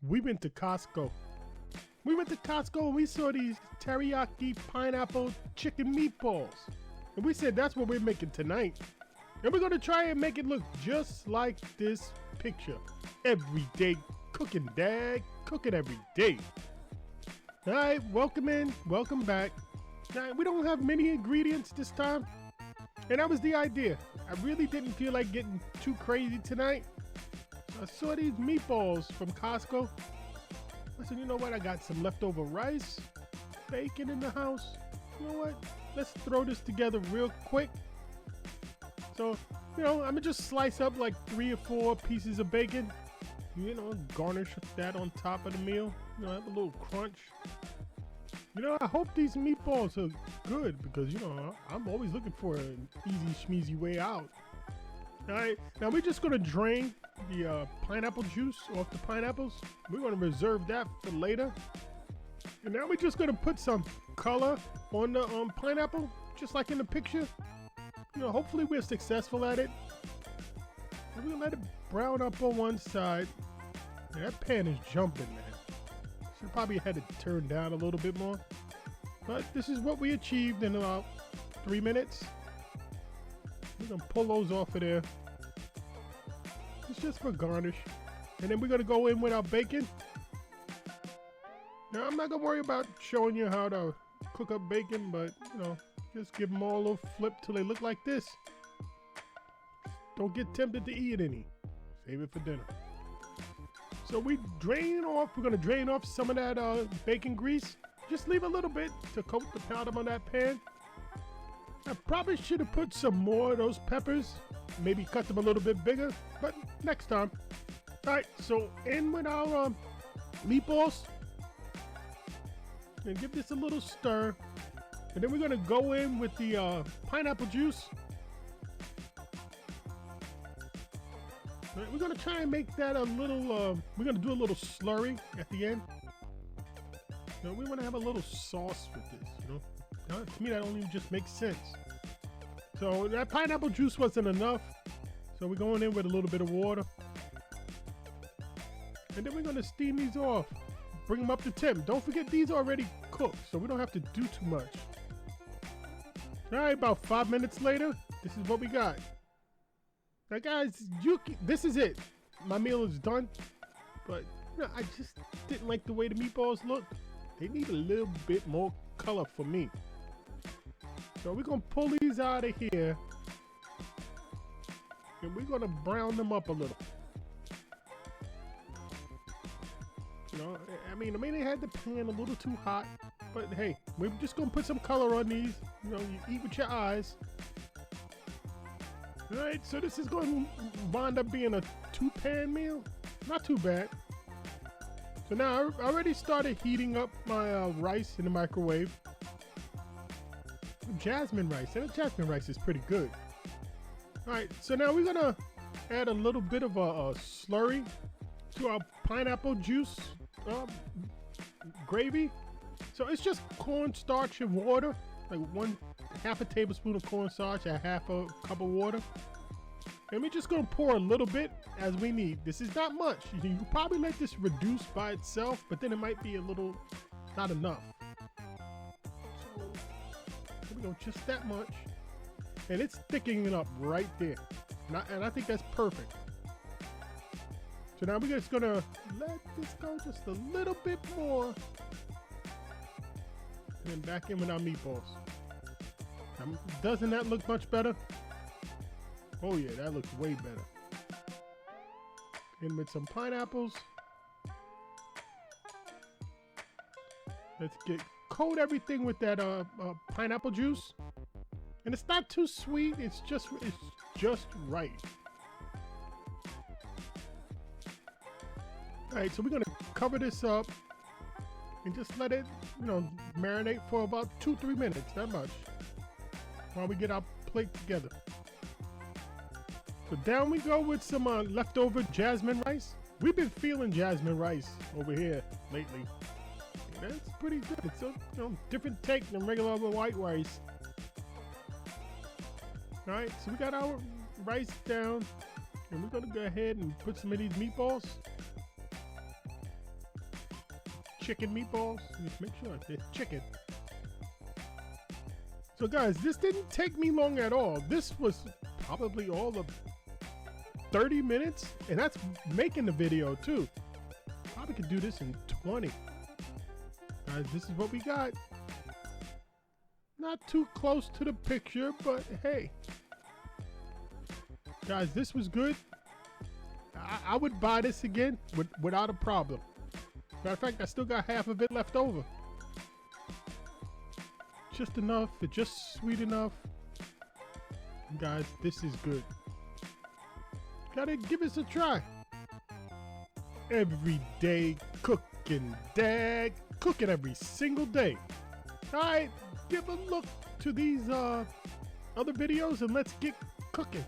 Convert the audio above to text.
We went to Costco. We went to Costco and we saw these teriyaki pineapple chicken meatballs. And we said that's what we're making tonight. And we're gonna try and make it look just like this picture. Everyday cooking, Dad. Cooking every day. Alright, welcome in, welcome back. Alright, we don't have many ingredients this time. And that was the idea. I really didn't feel like getting too crazy tonight. I saw these meatballs from Costco. I said, you know what? I got some leftover rice, bacon in the house. You know what? Let's throw this together real quick. So, you know, I'm gonna just slice up like 3 or 4 pieces of bacon. You know, garnish that on top of the meal. You know, have a little crunch. You know, I hope these meatballs are good because, you know, I'm always looking for an easy schmeezy way out. All right, now we're just gonna drain the pineapple juice off the pineapples. We're gonna reserve that for later. And now we're just gonna put some color on the pineapple, just like in the picture. You know, hopefully we're successful at it. And we're gonna let it brown up on one side. Man, that pan is jumping, man. Should probably had it turned down a little bit more. But this is what we achieved in about 3 minutes. We're gonna pull those off of there. It's just for garnish. And then we're gonna go in with our bacon. Now I'm not gonna worry about showing you how to cook up bacon, but you know, just give them all a little flip till they look like this. Don't get tempted to eat any. Save it for dinner. So we're gonna drain off some of that bacon grease. Just leave a little bit to coat the bottom of that pan. I probably should have put some more of those peppers. Maybe cut them a little bit bigger, but next time. All right, so in with our meatballs. And give this a little stir. And then we're gonna go in with the pineapple juice. All right, we're gonna try and make that a little, we're gonna do a little slurry at the end. You know, we wanna have a little sauce with this, you know? To me, that only just makes sense. So that pineapple juice wasn't enough. So we're going in with a little bit of water. And then we're gonna steam these off. Bring them up to temp. Don't forget these are already cooked, so we don't have to do too much. All right, about 5 minutes later, this is what we got. Now guys, this is it. My meal is done. But you know, I just didn't like the way the meatballs look. They need a little bit more color for me. So we're gonna pull these out of here and we're gonna brown them up a little. You know, I mean they had the pan a little too hot, but hey, we're just gonna put some color on these. You know, you eat with your eyes. All right, so this is going to wind up being a 2-pan meal. Not too bad. So now I already started heating up my rice in the microwave. Jasmine rice, and the jasmine rice is pretty good. All right, so now we're gonna add a little bit of a slurry to our pineapple juice gravy. So it's just cornstarch and water, like half a tablespoon of cornstarch and half a cup of water. And we're just gonna pour a little bit as we need. This is not much. You can probably let this reduce by itself, but then it might be a little not enough. You know, just that much, and it's thickening up right there, and I think that's perfect. So now we're just gonna let this go just a little bit more, and then back in with our meatballs. Doesn't that look much better? Oh yeah, that looks way better. In with some pineapples. Let's coat everything with that pineapple juice, and it's not too sweet. It's just right. All right, so we're gonna cover this up and just let it, you know, marinate for about 2-3 minutes, not much, while we get our plate together. So down we go with some leftover jasmine rice. We've been feeling jasmine rice over here lately. That's pretty good. It's a different take than regular white rice. All right, so we got our rice down, and we're gonna go ahead and put some of these meatballs. chicken meatballs. Just make sure it's chicken. So guys, this didn't take me long at all. This was probably all of 30 minutes, and that's making the video too. Probably could do this in 20. Guys, this is what we got. Not too close to the picture, but hey. Guys, this was good. I would buy this again without a problem. Matter of fact, I still got half of it left over. Just enough, it's just sweet enough. Guys, this is good. Gotta give this a try. Every day cooking, Dad. Cooking every single day. Alright, give a look to these other videos and let's get cooking.